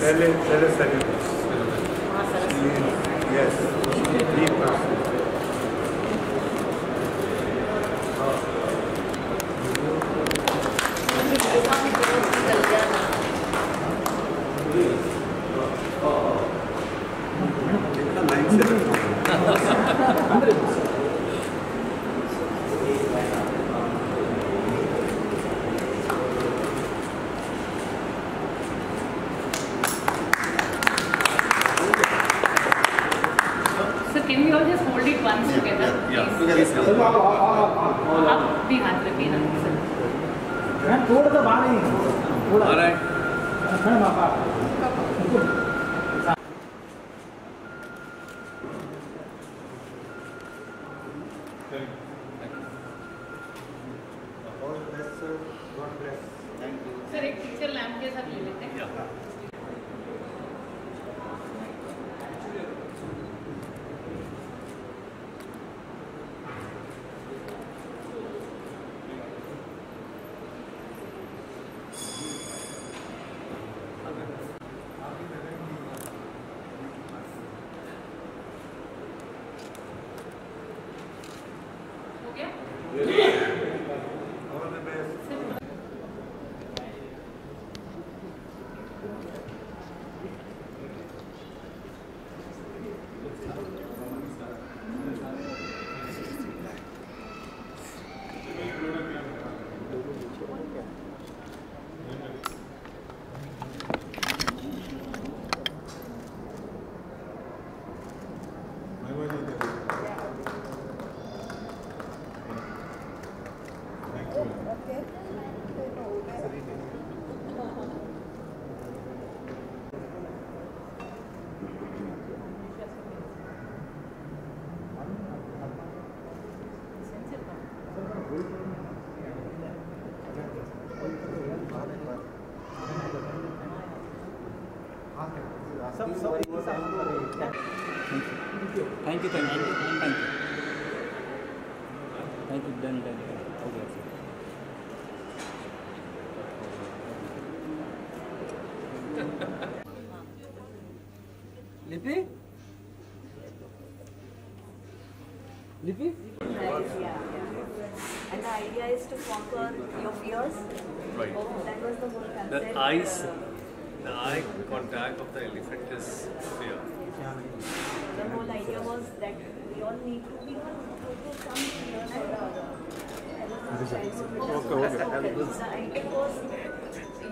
Tele cellulose. Yes. Deep person. कितना line से रखा So can we all just hold it once together? Please. आप भी हाथ रखिए ना सर. थोड़ा सा बाहर नहीं थोड़ा. All right. All bless sir. God bless. Thank you. Sir एक पिक्चर लैम्प के साथ ले लेते हैं. हो गया? All the best. Thank you. Done. Okay. Lippy? Yeah. And the idea is to conquer your fears. Right. That was the whole concept. The eye contact of the elephant is fear. The whole idea was that we all need to be some fear or the other. The idea was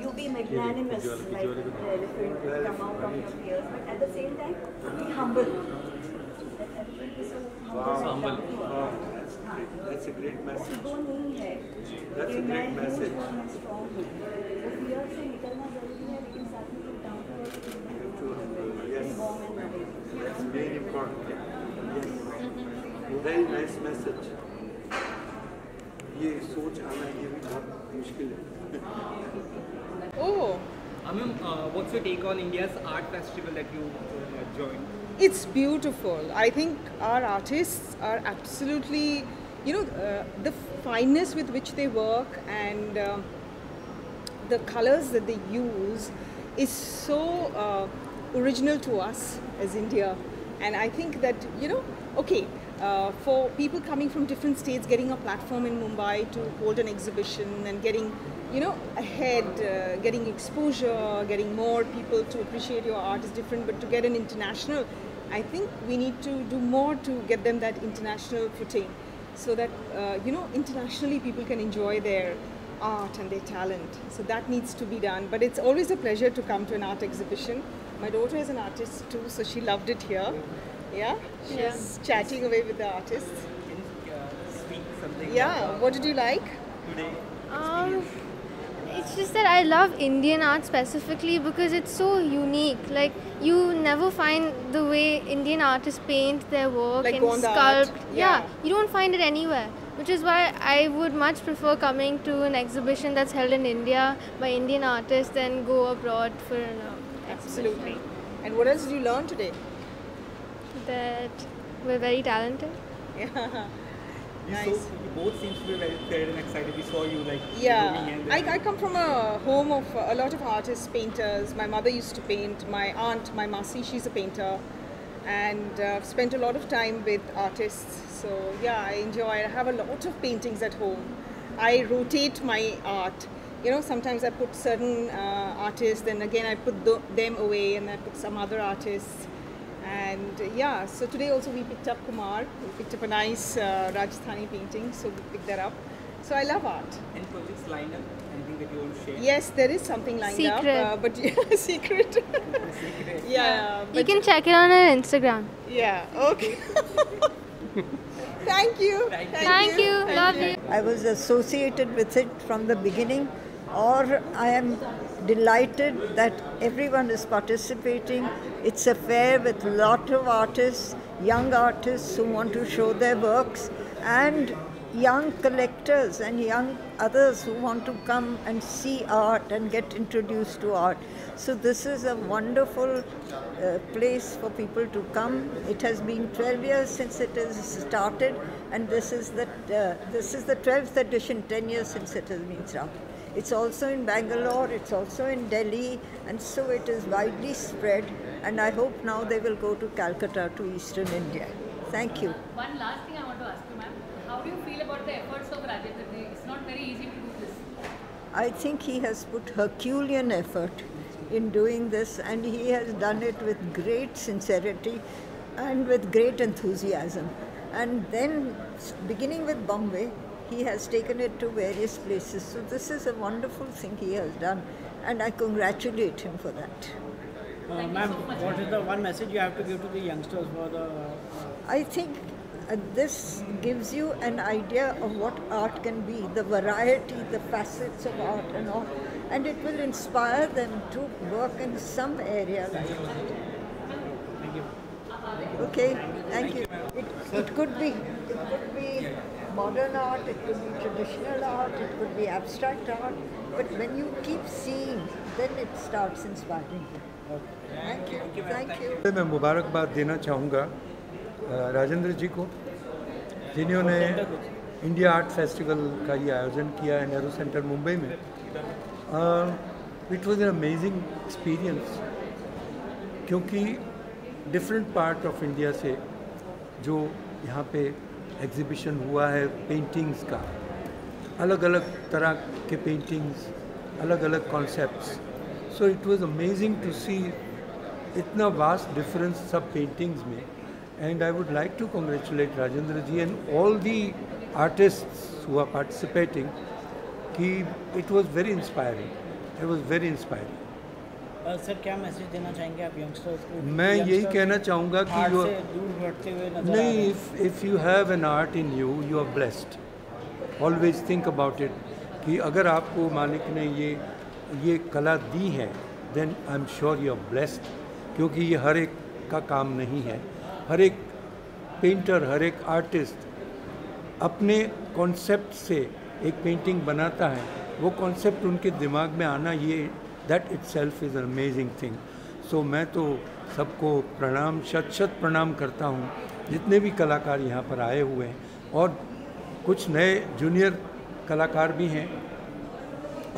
you be magnanimous like the elephant, come out of your fears, but at the same time be humble. That elephant is so humble. Wow. That's a great message. Ego नहीं है. That's a great message. मैं strong हूँ. वो fear से निकलना जरूरी है, लेकिन साथ में एक down to earth human Yes. be warm and loving. That's very important. Yes. Very nice message. ये सोच आना ये भी बहुत मुश्किल है. Oh, Ma'am, what's your take on India's art festival that you joined? it's beautiful. I think our artists are absolutely, the fineness with which they work and the colors that they use is so original to us as India. And I think that, for people coming from different states, getting a platform in Mumbai to hold an exhibition and getting, ahead, getting exposure, getting more people to appreciate your art is different, but to get an international, I think we need to do more to get them that international footing so that, internationally people can enjoy their art and their talent. So that needs to be done. But it's always a pleasure to come to an art exhibition. My daughter is an artist too, so she loved it here. Yeah? She's chatting away with the artists. Can you speak something? Yeah, what did you like? Today. It's just that I love Indian art specifically because it's so unique. Like, you never find the way Indian artists paint their work Like and Gonda sculpt. art. Yeah, Yeah. you don't find it anywhere. Which is why I would much prefer coming to an exhibition that's held in India by Indian artists than go abroad for an Absolutely. And what else did you learn today? that we're very talented. Yeah. Nice. You both seems to be very excited and excited. We saw you like Yeah, moving and I come from a home of a lot of artists, painters. My mother used to paint. My aunt, my Masi, she's a painter. And I've spent a lot of time with artists. So yeah, I enjoy. I have a lot of paintings at home. I rotate my art. You know, sometimes I put certain artists, then again I put them away, and I put some other artists. And yeah, so today also we picked up Kumar. We picked up a nice Rajasthani painting, so we picked that up. So I love art. any projects lined up? Anything that you want to share? Yes, there is something lined Secret. up, but yeah, secret. Yeah, You but can check it on our Instagram. yeah, okay. Thank you. Thank you. Love you. I was associated with it from the beginning, or I am delighted that everyone is participating. It's a fair with a lot of artists, young artists who want to show their works, and young collectors and young others who want to come and see art and get introduced to art. So this is a wonderful place for people to come. It has been 12 years since it has started, and this is the 12th edition, 10 years since it has been started. It's also in Bangalore, it's also in Delhi, and so it is widely spread, and I hope now they will go to Calcutta, to Eastern India. Thank you. One last thing I want to ask you, ma'am. How do you feel about the efforts of Rajendra Ji? It's not very easy to do this. I think he has put Herculean effort in doing this, and he has done it with great sincerity and with great enthusiasm. And then, beginning with Bombay, he has taken it to various places. So this is a wonderful thing he has done, and I congratulate him for that. Ma'am, what is the one message you have to give to the youngsters for the... I think this gives you an idea of what art can be, the variety, the facets of art and all, and it will inspire them to work in some area like that. Thank you. Okay, thank you. It could be modern art, it could be traditional art, it could be abstract art, but when you keep seeing, then it starts inspiring you. Thank you. Thank you. मैं मुबारकबाद देना चाहूँगा राजेंद्र जी को, जिन्होंने India art festival का ये आयोजन किया है नेहरू सेंटर मुंबई में. It was an amazing experience, क्योंकि डिफरेंट पार्ट ऑफ इंडिया से जो यहाँ पे एग्जीबिशन हुआ है पेंटिंग्स का, अलग अलग तरह के पेंटिंग्स, अलग अलग concepts. So it was amazing to see इतना वास्ट डिफरेंस सब पेंटिंग्स में. And I would like to congratulate Rajendra ji and all the artists who are participating. It was very inspiring. It was very inspiring. Sir क्या message देना चाहेंगे आप youngsters को? मैं यही कहना चाहूँगा कि आर्ट से दूर हटते हुए नजर आ रहे हैं. नहीं, if you have an art in you, you are blessed. Always think about it कि अगर आपको मालिक ने ये कला दी है, then I'm sure you are blessed. क्योंकि ये हर एक का काम नहीं है. हर एक पेंटर, हर एक आर्टिस्ट अपने कॉन्सेप्ट से एक पेंटिंग बनाता है. वो कॉन्सेप्ट उनके दिमाग में आना, ये that itself is an amazing thing. So मैं तो सबको प्रणाम, शत प्रणाम करता हूँ, जितने भी कलाकार यहाँ पर आए हुए हैं, और कुछ नए जूनियर कलाकार भी हैं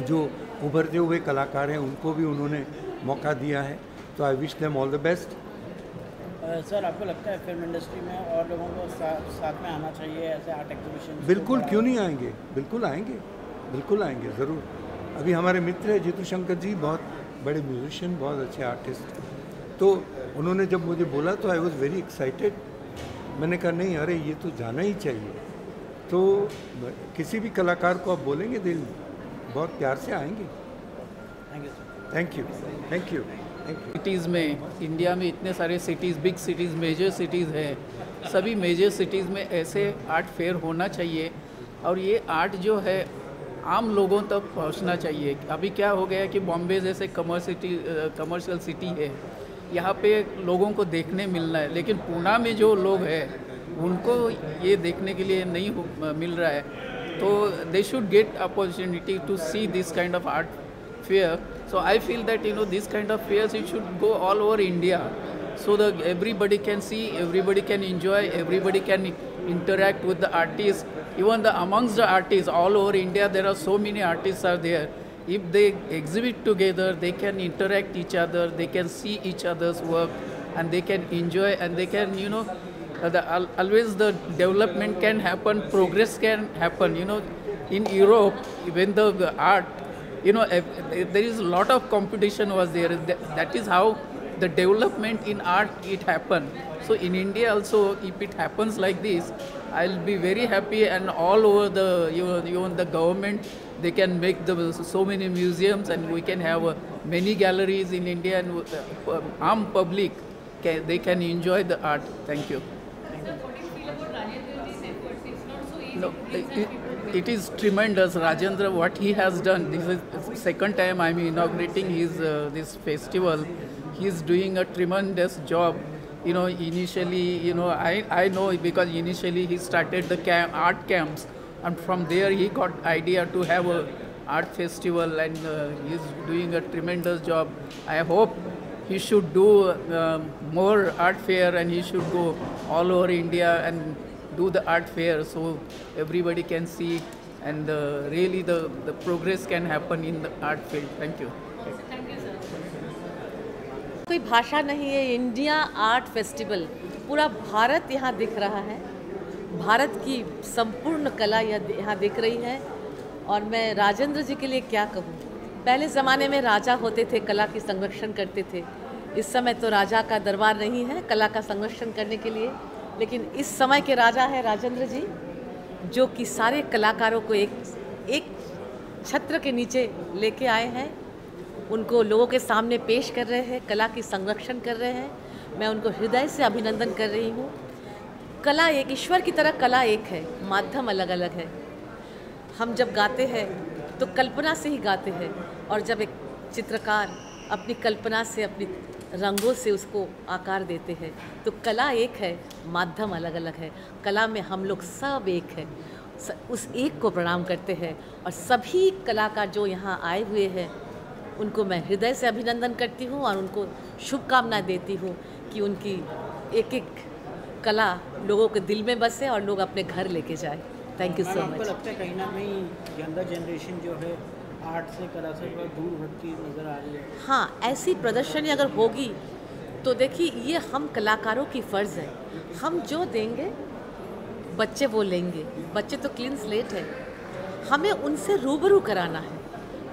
जो उभरते हुए कलाकार हैं, उनको भी उन्होंने मौका दिया है. तो I wish them all the best. Sir आपको लगता है फिल्म इंडस्ट्री में और लोगों को साथ में आना चाहिए ऐसे आर्ट एग्जीबिशन? बिल्कुल, क्यों नहीं आएंगे, बिल्कुल आएंगे, बिल्कुल आएंगे, ज़रूर. अभी हमारे मित्र हैं जीतू शंकर जी, बहुत बड़े म्यूजिशियन, बहुत अच्छे आर्टिस्ट. तो उन्होंने जब मुझे बोला तो आई वॉज वेरी एक्साइटेड. मैंने कहा नहीं, अरे ये तो जाना ही चाहिए. तो किसी भी कलाकार को आप बोलेंगे, दिल बहुत प्यार से आएंगे. Thank you sir. Thank you, thank you. Cities में, इंडिया में इतने सारे cities, big cities, major cities हैं. सभी मेजर सिटीज़ में ऐसे आर्ट फेयर होना चाहिए, और ये आर्ट जो है आम लोगों तक पहुंचना चाहिए. अभी क्या हो गया कि बॉम्बे जैसे कमर्शियल सिटी है, यहाँ पे लोगों को देखने मिलना है, लेकिन पूना में जो लोग हैं उनको ये देखने के लिए नहीं मिल रहा है. तो they should get opportunity to see this kind of art fair. So I feel that this kind of fairs, it should go all over India, so that everybody can see, everybody can enjoy, everybody can interact with the artists. Even amongst the artists all over India, there are so many artists are there. If they exhibit together, they can interact each other, they can see each other's work, and they can enjoy, and they can, always the development can happen, progress can happen. In Europe, when the art, there is a lot of competition was there. That is how the development in art it happened. So in India also, if it happens like this, I'll be very happy, and all over even the government, they can make so many museums, and we can have many galleries in India, and public, they can enjoy the art. Thank you. Sir, what do you feel about Rajendra's efforts? It's not so easy to please people. It is tremendous. Rajendra, what he has done, this is the second time I'm inaugurating his this festival. He's doing a tremendous job. Initially, I know because initially he started the art camps, and from there he got idea to have a art festival, and he's doing a tremendous job. I hope he should do more art fair, and he should go all over India and do the art fair, so everybody can see, and really the progress can happen in the art field. Thank you. Thank you, sir. कोई भाषा नहीं है, India art festival, पूरा भारत यहाँ दिख रहा है, भारत की संपूर्ण कला यहाँ दिख रही है। और मैं राजेंद्र जी के लिए क्या कहूँ, पहले ज़माने में राजा होते थे, कला की संरक्षण करते थे। इस समय तो राजा का दरबार नहीं है कला का संरक्षण करने के लिए, लेकिन इस समय के राजा है राजेंद्र जी, जो कि सारे कलाकारों को एक छत्र के नीचे लेके आए हैं, उनको लोगों के सामने पेश कर रहे हैं, कला की संरक्षण कर रहे हैं। मैं उनको हृदय से अभिनंदन कर रही हूँ। कला एक, ईश्वर की तरह कला एक है, माध्यम अलग अलग है। हम जब गाते हैं तो कल्पना से ही गाते हैं, और जब एक चित्रकार अपनी कल्पना से, अपनी रंगों से उसको आकार देते हैं, तो कला एक है, माध्यम अलग अलग है। कला में हम लोग सब एक है, उस एक को प्रणाम करते हैं। और सभी कलाकार जो यहाँ आए हुए हैं, उनको मैं हृदय से अभिनंदन करती हूँ और उनको शुभकामनाएं देती हूँ कि उनकी एक एक कला लोगों के दिल में बसे और लोग अपने घर लेके जाए। Thank you so much. आपको लगता है कहीं ना कहीं यंगर जनरेशन जो है आर्ट से, कला से बहुत दूर भटती नज़र आ रही है? हाँ, ऐसी प्रदर्शनी अगर होगी तो देखिए, ये हम कलाकारों की फ़र्ज़ है, हम जो देंगे बच्चे वो लेंगे। बच्चे तो क्लीन स्लेट है, हमें उनसे रूबरू कराना है,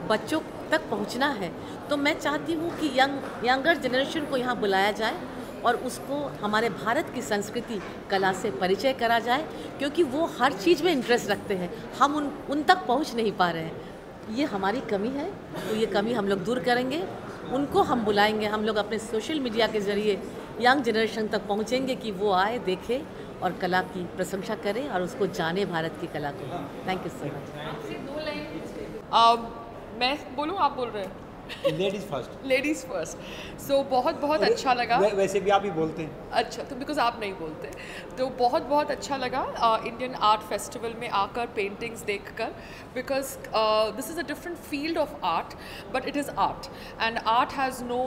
बच्चों तक पहुंचना है। तो मैं चाहती हूँ कि यंगर जनरेशन को यहाँ बुलाया जाए और उसको हमारे भारत की संस्कृति, कला से परिचय करा जाए, क्योंकि वो हर चीज़ में इंटरेस्ट रखते हैं, हम उन तक पहुँच नहीं पा रहे हैं। ये हमारी कमी है, तो ये कमी हम लोग दूर करेंगे, उनको हम बुलाएंगे। हम लोग अपने सोशल मीडिया के ज़रिए यंग जनरेशन तक पहुँचेंगे कि वो आए, देखें और कला की प्रशंसा करें और उसको जाने, भारत की कला को। Thank you so much. मैं बोलूँ, आप बोल रहे हैं? Ladies first. Ladies first. So बहुत अच्छा लगा। वैसे भी आप ही बोलते हैं। अच्छा, तो बिकॉज आप नहीं बोलते, तो बहुत अच्छा लगा इंडियन आर्ट फेस्टिवल में आकर, पेंटिंग्स देखकर, because this is a different field of art, but it is art and art has no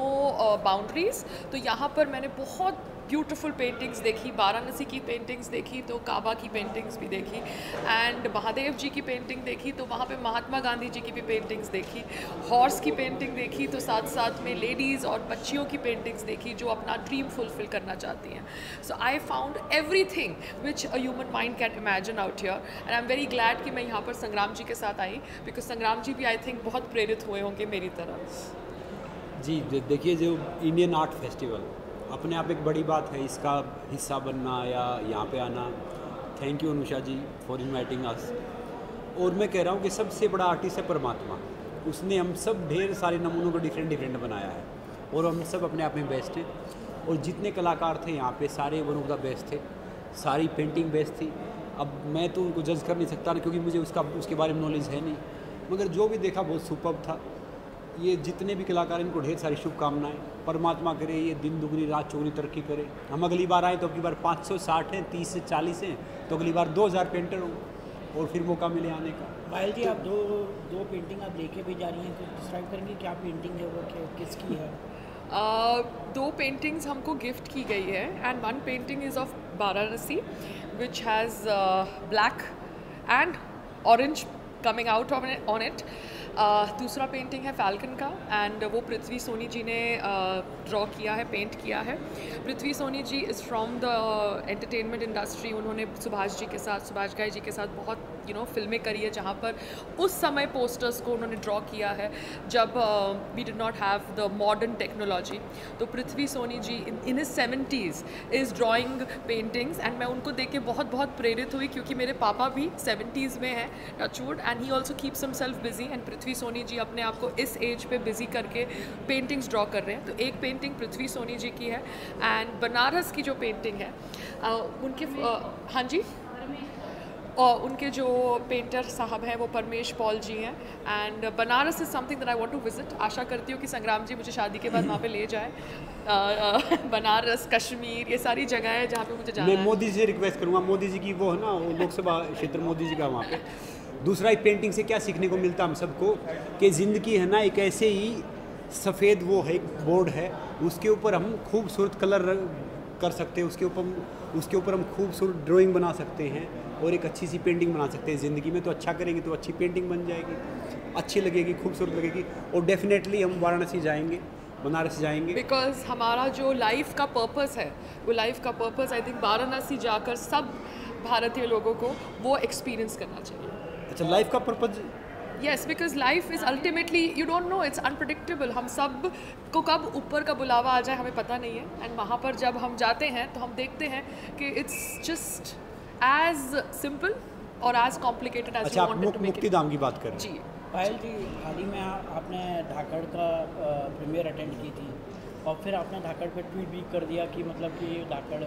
boundaries. तो यहाँ पर मैंने बहुत ब्यूटीफुल पेंटिंग्स देखी, वाराणसी की पेंटिंग्स देखी, तो काबा की पेंटिंग्स भी देखी, एंड महादेव जी की पेंटिंग देखी, तो वहाँ पे महात्मा गांधी जी की भी पेंटिंग्स देखी, हॉर्स की पेंटिंग देखी, तो साथ में लेडीज़ और बच्चियों की पेंटिंग्स देखी जो अपना ड्रीम फुलफिल करना चाहती हैं। So I found everything which a human mind can imagine out here, and I am very glad कि मैं यहाँ पर संग्राम जी के साथ आई, बिकॉज संग्राम जी भी आई थिंक बहुत प्रेरित हुए होंगे मेरी तरह। जी देखिए, जो इंडियन आर्ट फेस्टिवल अपने आप एक बड़ी बात है, इसका हिस्सा बनना या यहाँ पे आना। Thank you Anusha ji for inviting us. और मैं कह रहा हूँ कि सबसे बड़ा आर्टिस्ट है परमात्मा, उसने हम सब ढेर सारे नमूनों को डिफरेंट बनाया है, और हम सब अपने आप में बेस्ट हैं। और जितने कलाकार थे यहाँ पे सारे वन ऑफ द बेस्ट थे, सारी पेंटिंग बेस्ट थी। अब मैं तो उनको जज कर नहीं सकता ना, क्योंकि मुझे उसके बारे में नॉलेज है नहीं, मगर जो भी देखा बहुत सुपर्ब था। ये जितने भी कलाकार, इनको ढेर सारी शुभकामनाएं। परमात्मा करे ये दिन दुगनी रात चौगुनी तरक्की करे। हम अगली बार आए तो अगली बार 560 हैं, 30 से 40 हैं, तो अगली बार 2000 पेंटर हों और फिर मौका मिले आने का। पायल जी, आप दो पेंटिंग आप लेके भी जा रही हैं, तो डिस्क्राइब करेंगे क्या पेंटिंग है वो, किसकी है? दो पेंटिंग्स हमको गिफ्ट की गई है and one painting is of Varanasi which has black and orange coming out on it. दूसरा पेंटिंग है फैल्कन का एंड वो पृथ्वी सोनी जी ने ड्रॉ किया है, पेंट किया है। Prithvi Soni ji is from the entertainment industry. उन्होंने सुभाष घाई जी के साथ बहुत फिल्में करी है जहाँ पर उस समय पोस्टर्स को उन्होंने ड्रॉ किया है जब we did not have the modern technology. तो Prithvi Soni ji in his 70s is drawing paintings and मैं उनको देख के बहुत प्रेरित हुई क्योंकि मेरे पापा भी 70s में हैं, touchwood, and he also keeps himself busy and Prithvi Soni ji अपने आप को इस एज पे बिजी करके पेंटिंग्स ड्रॉ कर रहे हैं। तो एक पेंटिंग पृथ्वी सोनी जी की है एंड बनारस की जो पेंटिंग है उनके हाँ जी, और उनके जो पेंटर साहब हैं वो परमेश पॉल जी हैं and Banaras is something that I want to visit. आशा करती हूँ कि संग्राम जी मुझे शादी के बाद वहाँ पे ले जाए। बनारस, कश्मीर, ये सारी जगह है जहाँ पे मुझे जाना है। मैं मोदी जी से रिक्वेस्ट करूँगा, मोदी जी की वो है ना वो लोकसभा क्षेत्र मोदी जी का वहाँ पे। दूसरा एक पेंटिंग से क्या सीखने को मिलता हम सबको कि ज़िंदगी है ना एक ऐसे ही सफ़ेद वो है, एक बोर्ड है, उसके ऊपर हम खूबसूरत कलर कर सकते हैं, उसके ऊपर हम खूबसूरत ड्राइंग बना सकते हैं और एक अच्छी सी पेंटिंग बना सकते हैं। ज़िंदगी में तो अच्छा करेंगे तो अच्छी पेंटिंग बन जाएगी, अच्छी लगेगी, खूबसूरत लगेगी। और डेफिनेटली हम वाराणसी जाएंगे, बनारस जाएंगे, बिकॉज हमारा जो लाइफ का पर्पस है वो लाइफ का पर्पस आई थिंक वाराणसी जाकर सब भारतीय लोगों को वो एक्सपीरियंस करना चाहिए। अच्छा, लाइफ का purpose? Yes, because life is ultimately you don't know, it's unpredictable. हम सब को कब ऊपर का बुलावा आ जाए हमें पता नहीं है एंड वहाँ पर जब हम जाते हैं तो हम देखते हैं कि इट्स जस्ट एज सिंपल और एज कॉम्प्लिकेटेड एज अच्छा, आप मुक्तिधाम की बात करें जी। पायल जी, हाल ही में आपने धाकड़ का प्रीमियर अटेंड की थी और फिर आपने धाकड़ पे ट्वीट भी कर दिया कि मतलब कि धाकड़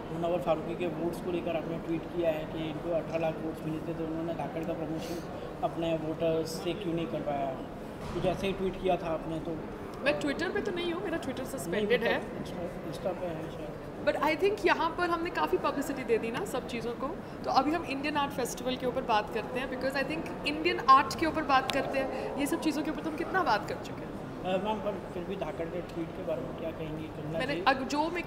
मुनव्वर फारूकी के वोट्स को लेकर आपने ट्वीट किया है कि इनको 18 लाख वोट्स मिले थे तो उन्होंने धाकड़ का प्रमोशन अपने वोटर्स से क्यों नहीं करवाया। तो जैसे ही ट्वीट किया था आपने तो मैं ट्विटर पे तो नहीं हूँ, मेरा ट्विटर सस्पेंडेड है, इंस्टा पे है शायद। बट आई थिंक यहाँ पर हमने काफ़ी पब्लिसिटी दे दी ना सब चीज़ों को। तो अभी हम इंडियन आर्ट फेस्टिवल के ऊपर बात करते हैं because I think Indian art के ऊपर बात करते हैं, ये सब चीज़ों के ऊपर तो हम कितना बात कर चुके हैं। मैम, पर फिर भी धाकड़ के ट्वीट के बारे में क्या कहेंगी?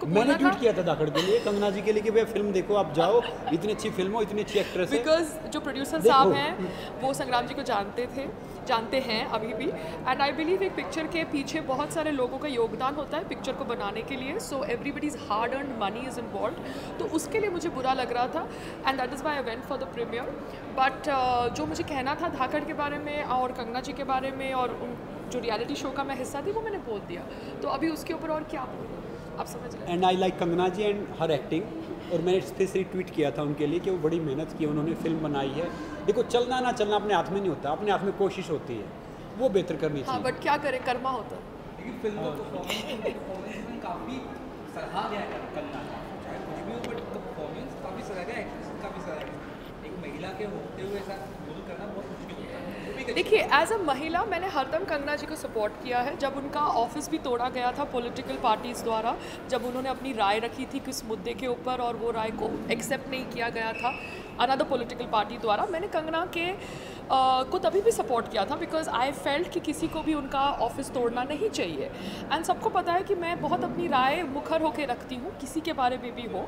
मैंने ट्वीट किया था धाकड़ के लिए, कंगना जी के लिए कि भैया फिल्म देखो, आप जाओ, इतनी अच्छी फिल्म हो, इतनी अच्छी एक्ट्रेस है। बिकॉज जो प्रोड्यूसर साहब हैं वो संग्राम जी को जानते हैं अभी भी एंड आई बिलीव एक पिक्चर के पीछे बहुत सारे लोगों का योगदान होता है पिक्चर को बनाने के लिए। So everybody's hard earned money is involve. तो उसके लिए मुझे बुरा लग रहा था and that is why I went for the premiere. But जो मुझे कहना था धाकड़ के बारे में और कंगना जी के बारे में और जो रियलिटी शो का मैं हिस्सा थी वो मैंने बोल दिया, तो अभी उसके ऊपर और क्या बोलूँ, आप समझ रहे हैं। And I like Kangana ji and her acting, और मैंने स्पेशली ट्वीट किया था उनके लिए कि वो बड़ी मेहनत की, उन्होंने फिल्म बनाई है। देखो, चलना ना चलना अपने हाथ में नहीं होता, अपने हाथ में कोशिश होती है, वो बेहतर करनी चाहिए। हाँ, बट क्या करें, कर्मा होता है। लेकिन फिल्म का परफॉर्मेंस में काफ़ी सराहा गया है, कंगना चाहे कुछ भी हो, बट परफॉर्मेंस काफ़ी सराहा गया, एक्टिंग काफ़ी सराहा गया। एक महिला के होते हुए ऐसा रोल करना बहुत मुश्किल होता है। देखिए, एज अ महिला मैंने हरदम कंगना जी को सपोर्ट किया है। जब उनका ऑफिस भी तोड़ा गया था पॉलिटिकल पार्टीज़ द्वारा, जब उन्होंने अपनी राय रखी थी किस मुद्दे के ऊपर और वो राय को एक्सेप्ट नहीं किया गया था अनदर पॉलिटिकल पार्टी द्वारा, मैंने कंगना के को तभी भी सपोर्ट किया था बिकॉज आई फेल्ट कि किसी को भी उनका ऑफिस तोड़ना नहीं चाहिए। एंड सबको पता है कि मैं बहुत अपनी राय मुखर होकर रखती हूँ, किसी के बारे में भी हो।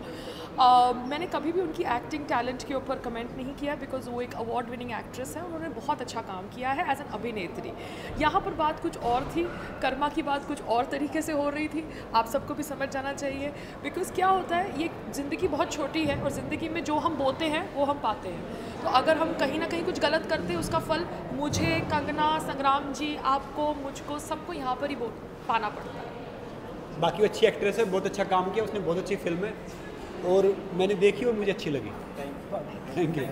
मैंने कभी भी उनकी एक्टिंग टैलेंट के ऊपर कमेंट नहीं किया बिकॉज वो एक अवार्ड विनिंग एक्ट्रेस है, उन्होंने बहुत अच्छा काम किया है एज एन अभिनेत्री। यहाँ पर बात कुछ और थी, कर्मा की बात कुछ और तरीके से हो रही थी, आप सबको भी समझ जाना चाहिए। बिकॉज क्या होता है, ये ज़िंदगी बहुत छोटी है और ज़िंदगी में जो हम बोते हैं वो हम पाते हैं। तो अगर हम कहीं ना कहीं कुछ गलत करते हैं उसका फल मुझे, कंगना, संग्राम जी, आपको, मुझको, सबको यहाँ पर ही पाना पड़ता है। बाकी अच्छी एक्ट्रेस है, बहुत अच्छा काम किया उसने, बहुत अच्छी फिल्म है और मैंने देखी और मुझे अच्छी लगी। Thank you.